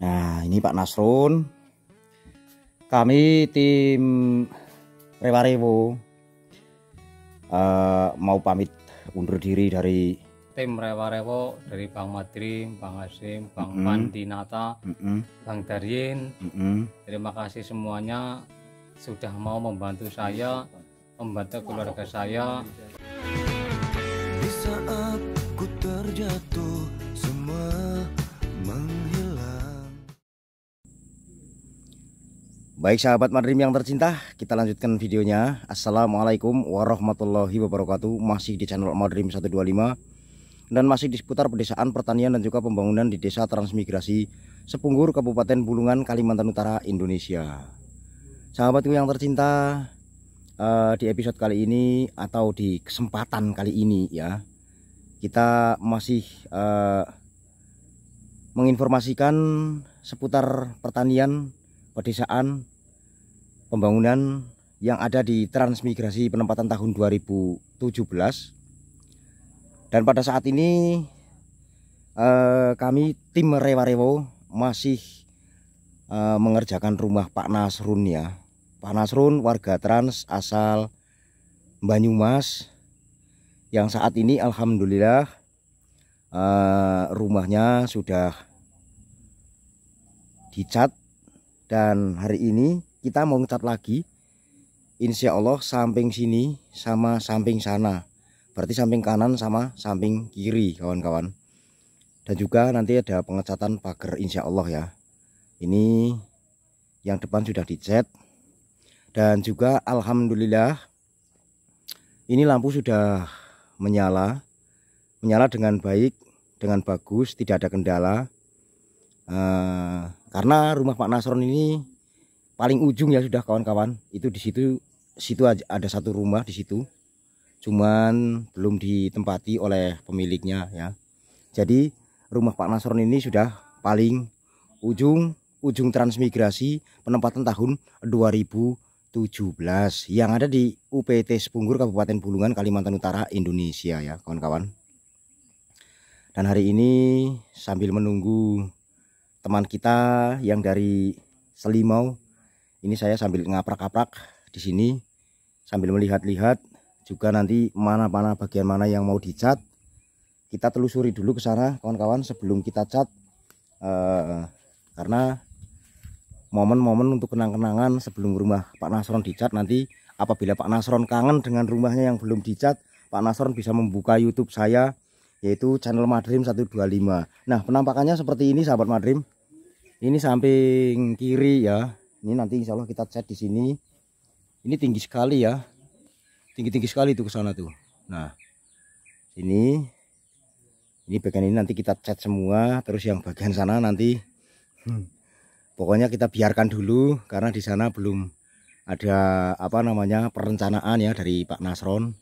Nah, ini Pak Nasrun. Kami tim Rewarewo mau pamit undur diri dari tim Rewarewo, dari Bang Madrim, Bang Hasim, Bang Pandinata, Bang Daryin. Terima kasih semuanya sudah mau membantu saya, membantu keluarga saya. Di saat ku terjatuh, semua menghilang. Baik sahabat Madrim yang tercinta, kita lanjutkan videonya. Assalamualaikum warahmatullahi wabarakatuh. Masih di channel Madrim 125 dan masih di seputar pedesaan, pertanian dan juga pembangunan di Desa Transmigrasi Sepunggur, Kabupaten Bulungan, Kalimantan Utara, Indonesia. Sahabatku yang tercinta, di episode kali ini atau di kesempatan kali ini ya, kita masih menginformasikan seputar pertanian, pedesaan, pembangunan yang ada di Transmigrasi penempatan tahun 2017. Dan pada saat ini kami tim Rewarewo masih mengerjakan rumah Pak Nasrun ya. Pak Nasrun warga Trans asal Banyumas, yang saat ini alhamdulillah rumahnya sudah dicat. Dan hari ini kita mau ngecat lagi, insya Allah samping sini sama samping sana, berarti samping kanan sama samping kiri kawan-kawan. Dan juga nanti ada pengecatan pagar insya Allah ya. Ini yang depan sudah dicat. Dan juga alhamdulillah ini lampu sudah menyala dengan baik, dengan bagus, tidak ada kendala. Karena rumah Pak Nasrun ini paling ujung ya sudah kawan-kawan. Itu di situ aja ada satu rumah di situ, cuman belum ditempati oleh pemiliknya ya. Jadi rumah Pak Nasrun ini sudah paling ujung Transmigrasi penempatan tahun 2017 yang ada di UPT Sepunggur, Kabupaten Bulungan, Kalimantan Utara, Indonesia ya kawan-kawan. Dan hari ini sambil menunggu teman kita yang dari Selimau, ini saya sambil ngaprak-kaprak di sini sambil melihat-lihat juga nanti mana bagian mana yang mau dicat. Kita telusuri dulu ke sana kawan-kawan sebelum kita cat, karena momen-momen untuk kenang-kenangan sebelum rumah Pak Nasrun dicat. Nanti apabila Pak Nasrun kangen dengan rumahnya yang belum dicat, Pak Nasrun bisa membuka YouTube saya, yaitu channel Madrim 125. Nah, penampakannya seperti ini sahabat Madrim. Ini samping kiri ya. Ini nanti insya Allah kita cat di sini. Ini tinggi sekali ya. Tinggi sekali itu ke sana tuh. Nah, ini bagian ini nanti kita cat semua, terus yang bagian sana nanti pokoknya kita biarkan dulu karena di sana belum ada perencanaan ya dari Pak Nasrun.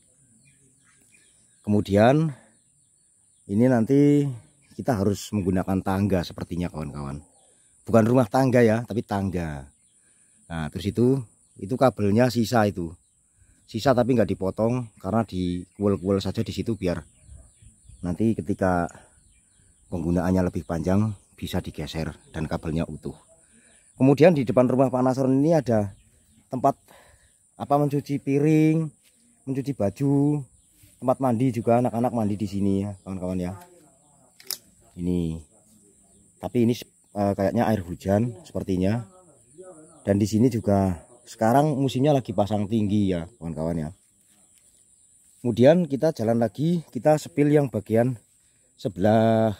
Kemudian ini nanti kita harus menggunakan tangga sepertinya kawan-kawan. Bukan rumah tangga ya, tapi tangga. Nah, terus itu kabelnya sisa itu. Sisa tapi nggak dipotong karena di kuel-kuel saja di situ biar nanti ketika penggunaannya lebih panjang bisa digeser dan kabelnya utuh. Kemudian di depan rumah Pak Nasrun ini ada tempat mencuci piring, mencuci baju, tempat mandi juga, anak-anak mandi di sini ya kawan-kawan ya. Ini tapi ini kayaknya air hujan sepertinya. Dan di sini juga sekarang musimnya lagi pasang tinggi ya kawan-kawan ya. Kemudian kita jalan lagi, kita sepil yang bagian sebelah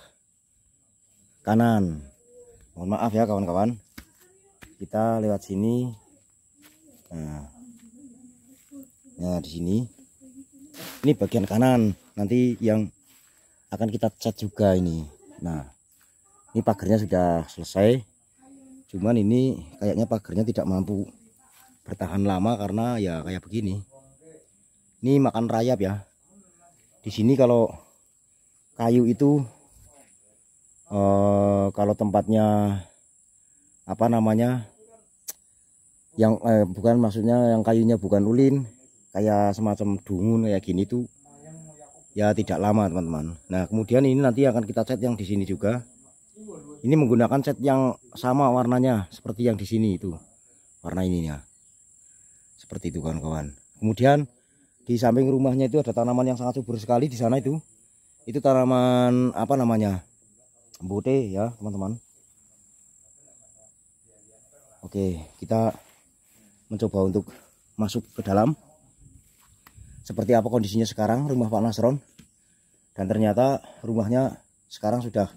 kanan. Mohon maaf ya kawan-kawan, kita lewat sini. Nah di sini ini bagian kanan nanti yang akan kita cat juga ini. Nah, ini pagarnya sudah selesai, cuman ini kayaknya pagarnya tidak mampu bertahan lama karena ya kayak begini. Ini makan rayap ya. Di sini kalau kayu itu kalau tempatnya yang bukan, maksudnya yang kayunya bukan ulin, kayak semacam dungun kayak gini tuh ya tidak lama teman-teman. Nah kemudian ini nanti akan kita cat yang di sini juga. Ini menggunakan cat yang sama warnanya seperti yang di sini itu. Warna ininya. Seperti itu kawan-kawan. Kemudian di samping rumahnya itu ada tanaman yang sangat subur sekali di sana itu. Itu tanaman apa namanya? Bote ya, teman-teman. Oke, kita mencoba untuk masuk ke dalam. Seperti apa kondisinya sekarang rumah Pak Nasron. Dan ternyata rumahnya sekarang sudah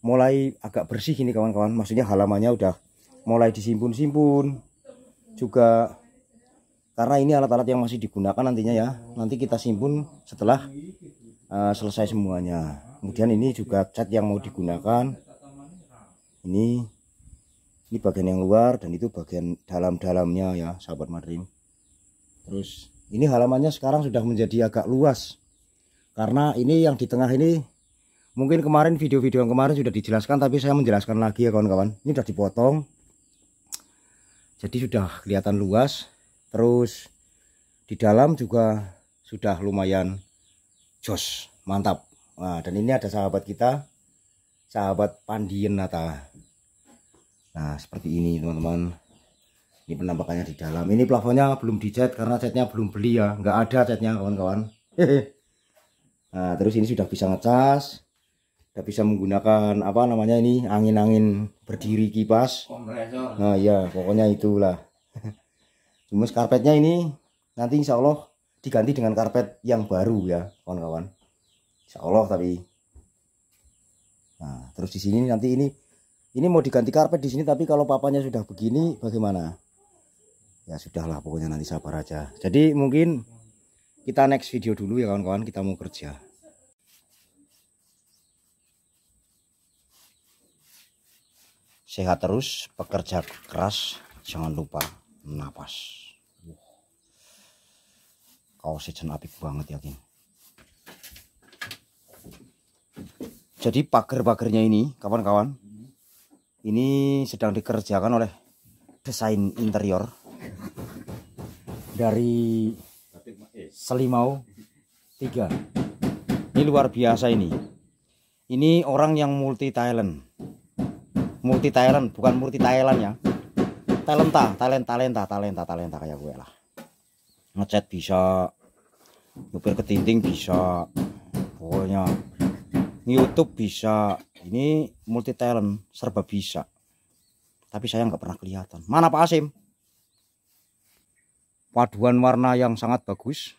mulai agak bersih ini kawan-kawan. Maksudnya halamannya udah mulai disimpun-simpun. Juga karena ini alat-alat yang masih digunakan nantinya ya. Nanti kita simpun setelah selesai semuanya. Kemudian ini juga cat yang mau digunakan. Ini bagian yang luar dan itu bagian dalam-dalamnya ya sahabat Madrim. Terus ini halamannya sekarang sudah menjadi agak luas. Karena ini yang di tengah ini mungkin kemarin video-video yang kemarin sudah dijelaskan, tapi saya menjelaskan lagi ya kawan-kawan. Ini sudah dipotong. Jadi sudah kelihatan luas. Terus di dalam juga sudah lumayan jos, mantap. Nah, dan ini ada sahabat kita, sahabat Pandien Nata. Nah, seperti ini teman-teman. Ini penampakannya di dalam. Ini plafonnya belum dicat karena catnya belum beli ya. Nggak ada catnya kawan-kawan. Nah, terus ini sudah bisa ngecas. Sudah bisa menggunakan apa namanya ini, angin-angin berdiri kipas. Nah ya pokoknya itulah. Cuma karpetnya ini nanti insya Allah diganti dengan karpet yang baru ya kawan-kawan. Insya Allah tapi. Nah terus di sini nanti ini mau diganti karpet di sini, tapi kalau papanya sudah begini bagaimana? Ya sudahlah pokoknya nanti sabar aja. Jadi mungkin kita next video dulu ya kawan-kawan, kita mau kerja. Sehat terus, bekerja keras, jangan lupa napas. Kau sejen apik banget yakin. Jadi pagar-pagarnya ini kawan-kawan, ini sedang dikerjakan oleh desain interior dari Selimau 3. Ini luar biasa ini. Ini orang yang multi talent, bukan multi Thailand ya. Talenta kayak gue lah. Ngecat bisa, nyupir ke tinting bisa, pokoknya YouTube bisa. Ini multi talent, serba bisa. Tapi saya nggak pernah kelihatan. Mana Pak Asim? Paduan warna yang sangat bagus,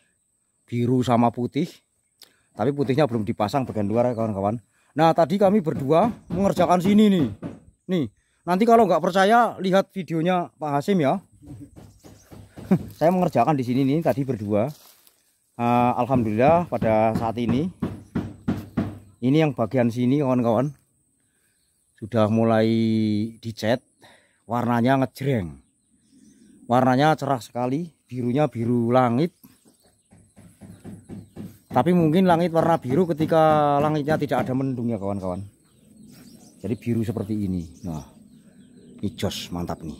biru sama putih. Tapi putihnya belum dipasang bagian luar ya kawan-kawan. Nah tadi kami berdua mengerjakan sini nih. Nih, nanti kalau nggak percaya lihat videonya Pak Hasim ya. Saya mengerjakan di sini nih tadi berdua. Alhamdulillah pada saat ini yang bagian sini kawan-kawan sudah mulai dicat, warnanya ngejreng. Warnanya cerah sekali, birunya biru langit. Tapi mungkin langit warna biru ketika langitnya tidak ada mendung ya kawan-kawan. Jadi biru seperti ini. Nah, ini jos mantap nih.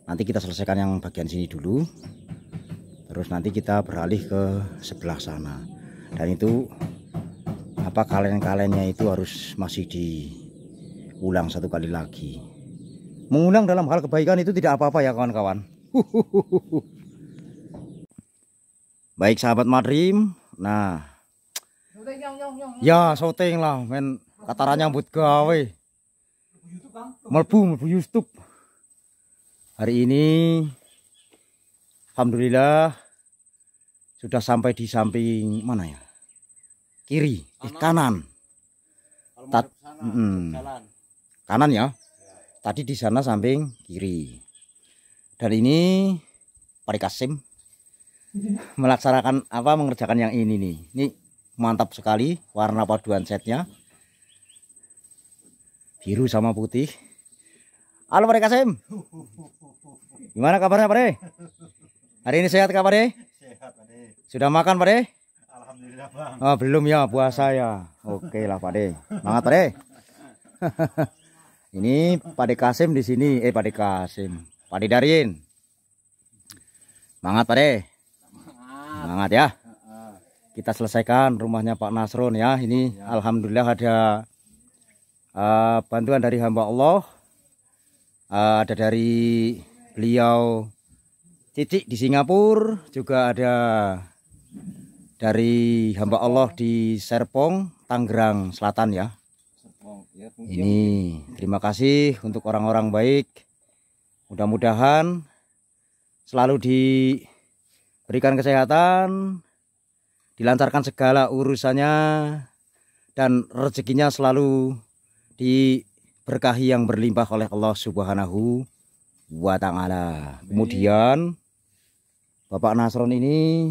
Nanti kita selesaikan yang bagian sini dulu. Terus nanti kita beralih ke sebelah sana. Dan itu apa kalen-kalennya itu harus masih diulang satu kali lagi. Mengulang dalam hal kebaikan itu tidak apa-apa ya kawan-kawan. Baik sahabat Madrim. Nah, ya syuting lah men, katarannya buat gawe melbu YouTube. Hari ini alhamdulillah sudah sampai di samping mana ya, kiri kanan kanan ya, tadi di sana samping kiri. Dan ini Pak Kasim melaksanakan apa, mengerjakan yang ini nih. Ini mantap sekali warna paduan setnya biru sama putih. Halo Pak Kasim, gimana kabarnya Pak De? Hari ini sehat kah Pak De? Sehat Pak De. Sudah makan Pak De? Alhamdulillah Bang. Oh, belum ya, puasa ya. Oke lah Pak De, semangat Pak De. Ini Pak De Kasim di sini, Pak De Kasim, Pak De Daryin. Semangat Pak De. Semangat ya. kita selesaikan rumahnya Pak Nasron ya. Ini alhamdulillah ada bantuan dari hamba Allah. Ada dari beliau Cici di Singapura, juga ada dari hamba Allah di Serpong, Tangerang Selatan ya. Ini terima kasih untuk orang-orang baik. Mudah-mudahan selalu diberikan kesehatan, dilancarkan segala urusannya, dan rezekinya selalu diberkahi yang berlimpah oleh Allah Subhanahu wa Ta'ala. Kemudian Bapak Nasron ini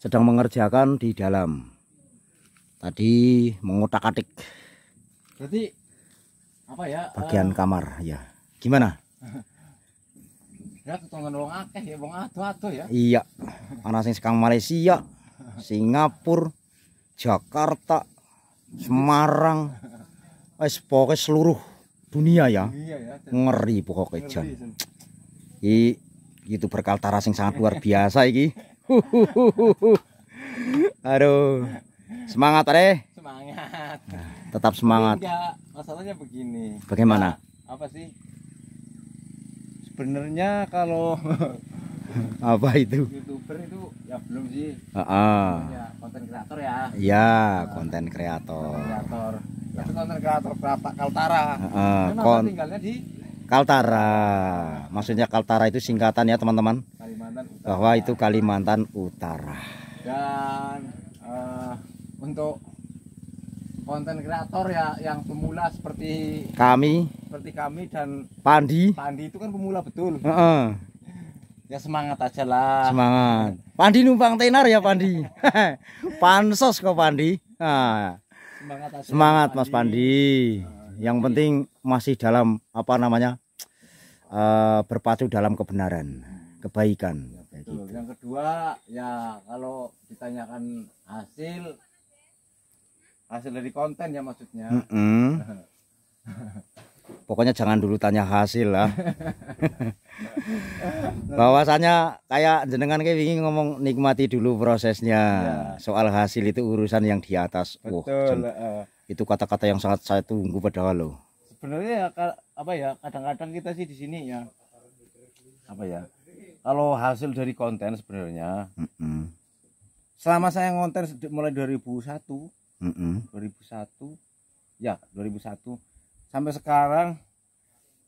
sedang mengerjakan di dalam. Tadi mengotak-atik. Berarti apa ya? Bagian kamar ya. Gimana? Ya ketongan wong akeh ya, wong ado-ado ya. Iya. Ana sing sekang Malaysia, Singapura, Jakarta, Semarang. Wis pokoknya seluruh dunia ya. Iya ya. Ngeri pokoknya Jan. Itu berkaltara sing sangat luar biasa iki. Aduh. Semangat deh. Semangat. Tetap semangat. Enggak, masalahnya begini. Bagaimana? Apa sih? Sebenarnya kalau Apa itu? YouTuber itu ya belum sih. Heeh. Ya, konten kreator ya. Iya, konten kreator. Kreator. Tapi konten kreator berapa Kaltara. Heeh, Kenapa tinggalnya di Kaltara. Maksudnya Kaltara itu singkatan ya teman-teman. Kalimantan Utara. Bahwa itu Kalimantan Utara. Dan untuk konten kreator ya yang pemula seperti Kami kami dan Pandi. Pandi itu kan pemula betul. Heeh. Ya semangat aja lah. Semangat. Pandi numpang tenar ya Pandi. Pansos kok Pandi. Nah, Semangat aja. semangat Mas Pandi. Yang penting masih dalam apa namanya? Berpacu dalam kebenaran, kebaikan. Kayak Betul. gitu. Yang kedua ya kalau ditanyakan hasil dari konten ya maksudnya. Mm-mm. Pokoknya jangan dulu tanya hasil lah. Bahwasanya kayak jenengan kayak ingin ngomong nikmati dulu prosesnya. Soal hasil itu urusan yang di atas. Betul. Itu kata-kata yang sangat saya tunggu padahal loh. Sebenarnya ya apa ya kadang-kadang kita sih di sini ya apa ya kalau hasil dari konten sebenarnya selama saya ngonten mulai 2001 ya 2001 sampai sekarang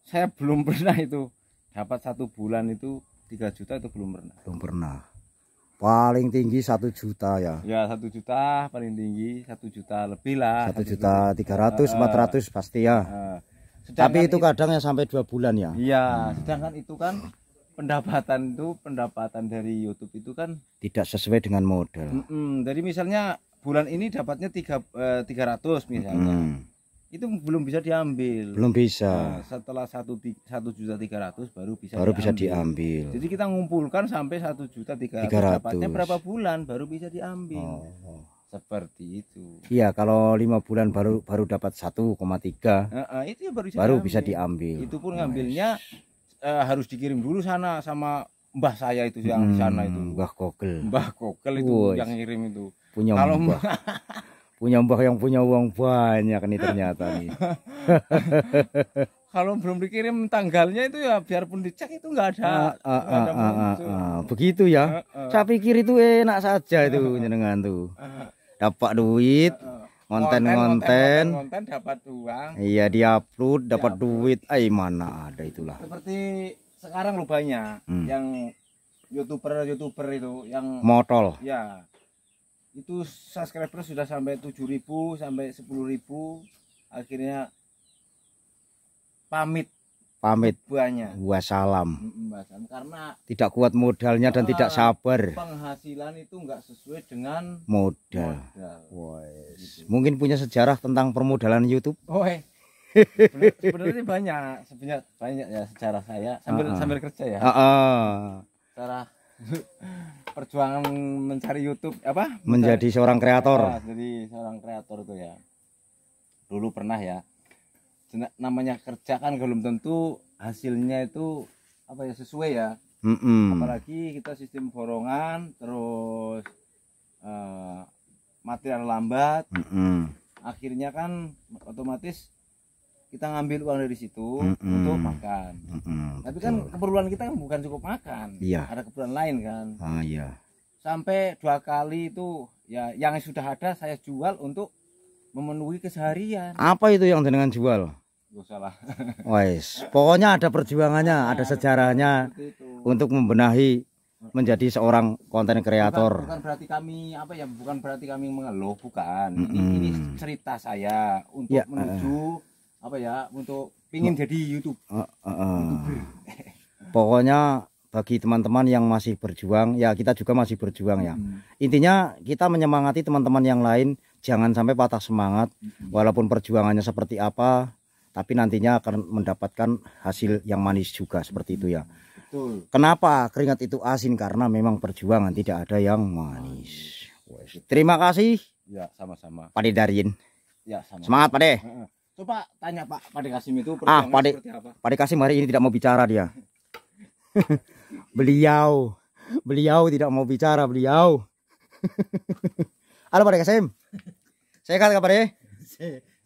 saya belum pernah itu dapat 1 bulan itu 3 juta itu belum pernah. Paling tinggi 1 juta ya. Ya 1 juta paling tinggi 1 juta lebih lah 1.300.000 400 pasti ya. Tapi itu kadang ya sampai 2 bulan ya. Iya, sedangkan itu kan pendapatan dari YouTube itu kan tidak sesuai dengan modal. Jadi misalnya bulan ini dapatnya 300 misalnya. Itu belum bisa diambil. Belum bisa. Nah, setelah 1.300.000 baru bisa diambil. Jadi kita ngumpulkan sampai 1.300.000 dapatnya berapa bulan baru bisa diambil. Seperti itu. Iya, kalau 5 bulan baru dapat 1,3. Itu ya baru bisa diambil. Itu pun ngambilnya harus dikirim dulu sana sama mbah saya itu yang di sana itu. Mbah Kogel itu yang ngirim itu. Punya mbah. Punya mbah yang punya uang banyak nih ternyata nih. Kalau belum dikirim tanggalnya itu ya biarpun dicek itu nggak ada. Begitu ya. Saya pikir itu enak saja itu jenengan tuh. Dapat duit, konten dapat uang. Iya, diupload dapat duit. Mana ada itulah. Seperti sekarang lo banyak yang youtuber itu yang motol. Ya. Itu subscriber sudah sampai 7.000 sampai 10.000, akhirnya pamit banyak. Wassalam. Karena tidak kuat modalnya dan tidak sabar. Penghasilan itu enggak sesuai dengan modal. Gitu. Mungkin punya sejarah tentang permodalan YouTube. Sebenarnya banyak ya sejarah saya sambil kerja ya. Secara perjuangan mencari YouTube menjadi seorang kreator. Jadi seorang kreator itu ya. Dulu pernah ya. Namanya kerja kan belum tentu hasilnya itu sesuai ya. Apalagi kita sistem borongan terus material lambat, Mm-mm. akhirnya kan otomatis kita ngambil uang dari situ Mm-mm. untuk makan. Mm-mm. Tapi kan keperluan kita kan bukan cukup makan, Iya. ada keperluan lain kan. Ah iya. Sampai 2 kali itu ya yang sudah ada saya jual untuk memenuhi keseharian. Apa itu yang jenengan jual? Gak salah. Wes, pokoknya ada perjuangannya, ada sejarahnya Seperti itu. untuk membenahi menjadi seorang konten kreator. Bukan berarti kami apa ya, bukan berarti kami mengeluh, bukan. Mm-mm. Ini cerita saya untuk Ya, menuju apa ya, untuk pingin jadi YouTube. Pokoknya bagi teman-teman yang masih berjuang, ya kita juga masih berjuang ya. Intinya kita menyemangati teman-teman yang lain, jangan sampai patah semangat. Walaupun perjuangannya seperti apa, tapi nantinya akan mendapatkan hasil yang manis juga seperti itu ya. Betul. Kenapa keringat itu asin? Karena memang perjuangan tidak ada yang manis. Wes, terima kasih Ya, sama-sama. Pak Daryin. Ya, sama. Semangat Pak De. Coba tanya Pak Pade Kasim itu Ah, perjuangan Pade. seperti apa? Pak De Kasim hari ini tidak mau bicara dia. beliau tidak mau bicara beliau. Halo Pak De Kasim. Sehat Pak De?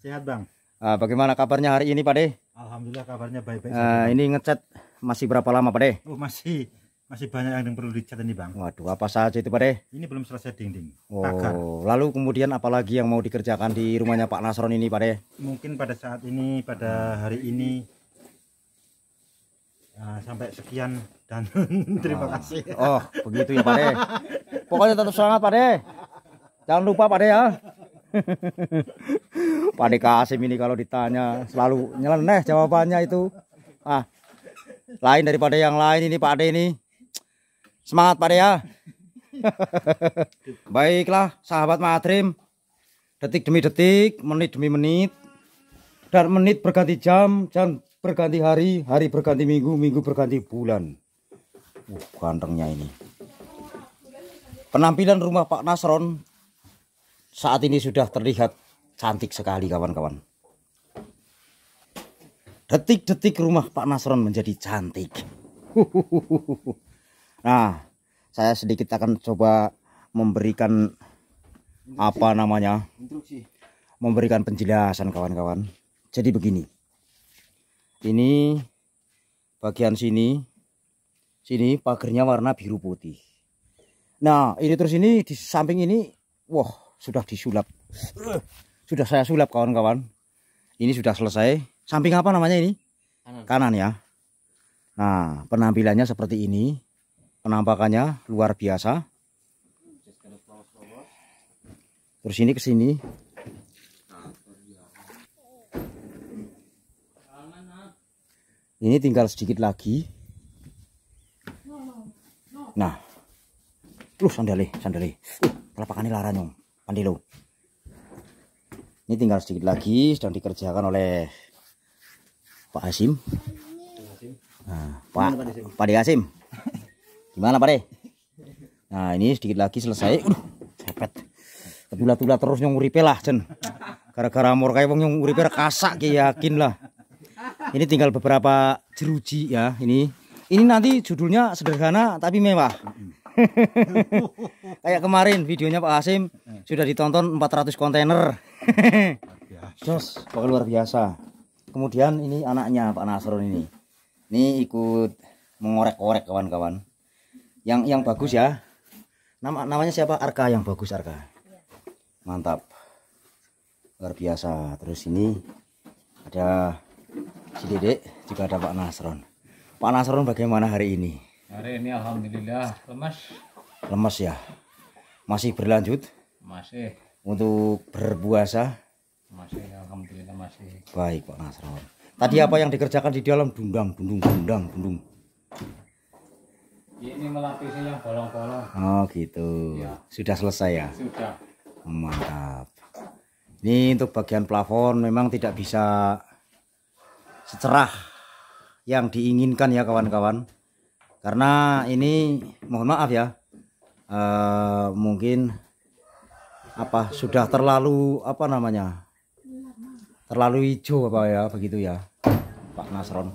Sehat bang. Bagaimana kabarnya hari ini Pak De? Alhamdulillah kabarnya baik-baik. Ini ngecat masih berapa lama Pak De? Oh masih banyak yang perlu dicat ini bang. Waduh, apa saja itu Pak De? Ini belum selesai dinding. Oh, Pagar. lalu kemudian apalagi yang mau dikerjakan di rumahnya Pak Nasron ini Pak De? Mungkin pada saat ini, pada hari ini sampai sekian dan terima kasih. Oh, begitu ya Pak De. Pokoknya tetap semangat Pak De. Jangan lupa Pak De ya. Pak De Kasim ini kalau ditanya selalu nyeleneh jawabannya itu. Lain daripada yang lain ini Pak De ini. Semangat Pak De ya. Baiklah sahabat Madrim. Detik demi detik, menit demi menit. Dan menit berganti jam, jam berganti hari, hari berganti minggu, minggu berganti bulan. Gantengnya ini. Penampilan rumah Pak Nasron saat ini sudah terlihat cantik sekali kawan-kawan. Detik-detik rumah Pak Nasron menjadi cantik. Nah, saya sedikit akan coba memberikan apa namanya? Instruksi. Memberikan penjelasan kawan-kawan. Jadi begini. Ini bagian sini pagarnya warna biru putih. Nah, ini terus ini di samping ini, wah, sudah disulap. Sudah saya sulap kawan-kawan. Ini sudah selesai. Samping apa namanya ini? Kanan ya. Nah, penampilannya seperti ini. Penampakannya luar biasa. Terus ini ke sini. Ini tinggal sedikit lagi. Nah. Sandale. Telapakannya laranyong. Pandilo. Ini tinggal sedikit lagi, sedang dikerjakan oleh Pak Hasim. Nah, Pak De Hasim. Gimana Pak De? Nah, ini sedikit lagi selesai. Cepet. Ketula-tula terus nyong uripe lah, Jen. Gara-gara mur kayak wong nyong uripe kasak ki yakin lah. Ini tinggal beberapa jeruji ya, ini. Ini nanti judulnya sederhana tapi mewah. Kayak kemarin videonya Pak Hasim sudah ditonton 400 kontainer. Jos, pokoknya luar biasa. Kemudian ini anaknya Pak Nasron ini. Ini ikut mengorek-orek kawan-kawan. Yang bagus ya. Namanya siapa? Arka, yang bagus Arka. Mantap. Luar biasa. Terus ini ada si Dedek, juga ada Pak Nasron. Pak Nasron bagaimana hari ini? Hari ini alhamdulillah lemas. Lemas ya. Masih berlanjut Masih. untuk berpuasa. Masih alhamdulillah masih. Baik Pak Nasron. Tadi apa yang dikerjakan di dalam? Dundang. Ini melapisi yang bolong-bolong. Oh gitu. Ya. Sudah selesai ya. Sudah. Mantap. Ini untuk bagian plafon memang tidak bisa secerah yang diinginkan ya kawan-kawan. Karena ini mohon maaf ya. Mungkin sudah terlalu terlalu hijau apa ya, begitu ya Pak Nasron.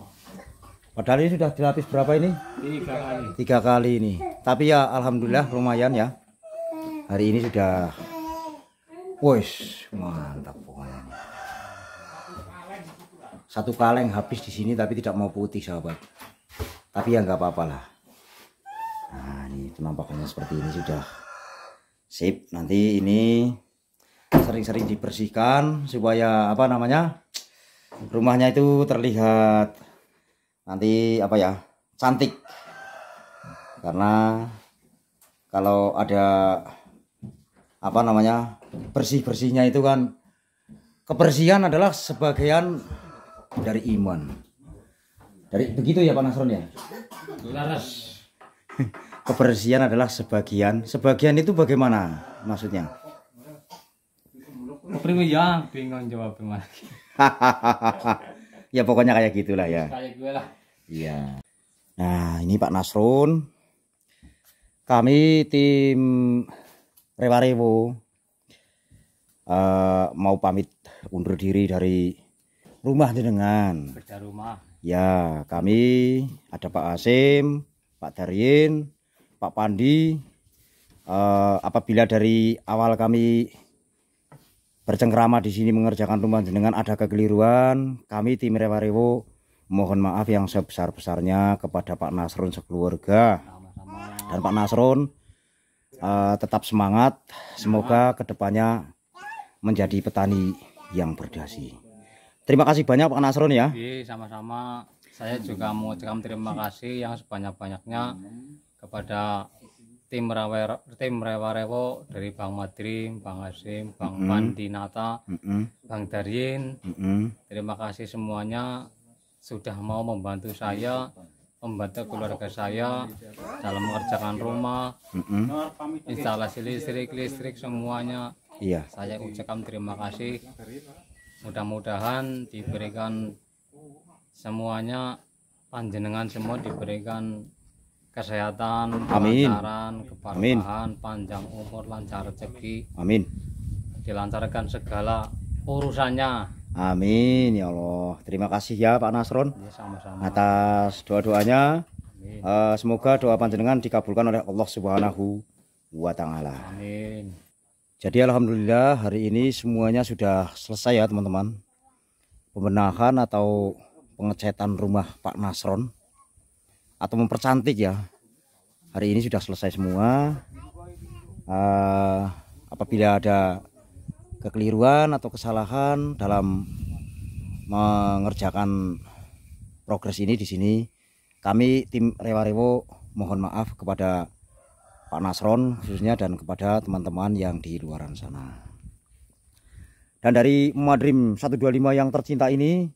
Padahal ini sudah dilapis berapa ini? 3 kali. 3 kali ini. Tapi ya alhamdulillah lumayan ya. hari ini sudah, wes mantap pokoknya. Satu kaleng habis di sini tapi tidak mau putih sahabat. Tapi ya nggak apa-apa lah. Nah ini penampakannya seperti ini sudah sip. Nanti ini sering-sering dibersihkan supaya apa namanya, rumahnya itu terlihat nanti apa ya, cantik. Karena kalau ada apa namanya, bersih-bersihnya itu kan, kebersihan adalah sebagian dari iman. Dari begitu ya Pak Nasron ya. Laras. Kebersihan adalah sebagian. Sebagian itu bagaimana maksudnya? Primo ya bingung jawab lagi. Ya pokoknya kayak gitulah ya. Kayak gue lah. Iya. Nah ini Pak Nasron, kami tim Rewarewo mau pamit undur diri dari rumah jenengan. Beda rumah. Ya, kami ada Pak Asim, Pak Daryin, Pak Pandi. Apabila dari awal kami bercengkrama di sini mengerjakan rumah jenengan ada kekeliruan, kami tim Rewarewo mohon maaf yang sebesar-besarnya kepada Pak Nasron sekeluarga. Sama-sama. Dan Pak Nasron tetap semangat, semoga kedepannya menjadi petani yang berdasi. Terima kasih banyak Pak Nasron ya. Oke, sama-sama. Saya juga mengucapkan terima kasih yang sebanyak-banyaknya kepada tim Rewarewo dari Bang Madrim, Bang Asim, Bang Pandi Nata, Bang Daryin. Terima kasih semuanya sudah mau membantu saya, membantu keluarga saya dalam mengerjakan rumah, instalasi listrik semuanya. Iya. Saya ucapkan terima kasih. Mudah-mudahan diberikan semuanya, panjenengan semua diberikan kesehatan, Amin. kelancaran, keberkahan, panjang umur, lancar rezeki, Amin. dilancarkan segala urusannya. Amin ya Allah. Terima kasih ya Pak Nasron Ya, sama-sama. atas doa-doanya. Amin. Semoga doa panjenengan dikabulkan oleh Allah Subhanahu wa Ta'ala. Amin. Jadi alhamdulillah hari ini semuanya sudah selesai ya teman-teman. Pembenahan atau pengecatan rumah Pak Nasron atau mempercantik ya. Hari ini sudah selesai semua. Apabila ada kekeliruan atau kesalahan dalam mengerjakan progres ini di sini, kami tim Rewarewo mohon maaf kepada Pak Nasron khususnya dan kepada teman-teman yang di luaran sana. Dan dari Madrim 125 yang tercinta ini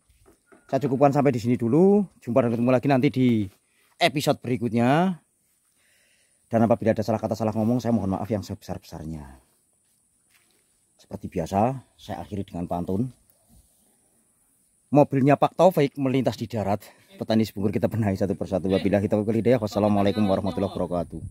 saya cukupkan sampai di sini dulu. Jumpa dan ketemu lagi nanti di episode berikutnya. Dan apabila ada salah kata salah ngomong, saya mohon maaf yang sebesar-besarnya. Seperti biasa, saya akhiri dengan pantun. Mobilnya Pak Taufik melintas di darat. Petani sebungkur kita benahi satu persatu. Wabillahi taufiq wal hidayah. Wassalamualaikum warahmatullahi wabarakatuh.